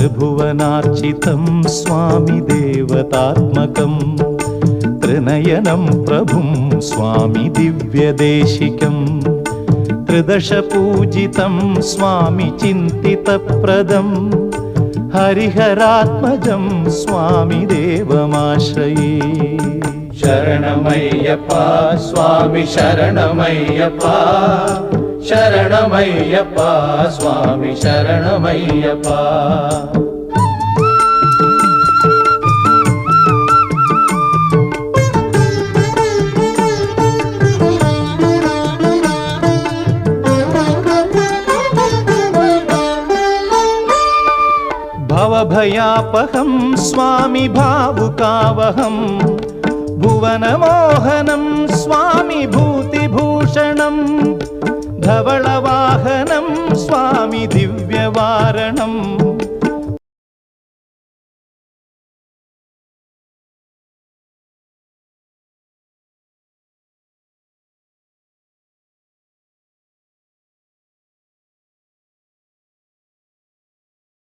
त्रिभुवनार्चितं स्वामि देवतात्मकं त्रिनयनं प्रभुं स्वामि दिव्यदेशिकं त्रिदशपूजितं स्वामि चिन्तितप्रदं हरिहरात्मजं स्वामि देवमाश्रये। शरणमय्यप्पा स्वामि शरणमय्यप्पा शरणमय्यप्पा स्वामि शरणमय्यप्पा। भवभयापहं स्वामि भावुकावहं भुवनमोहनं स्वामि भूतिभूषणं धवलवाहनं स्वामि दिव्यवारणं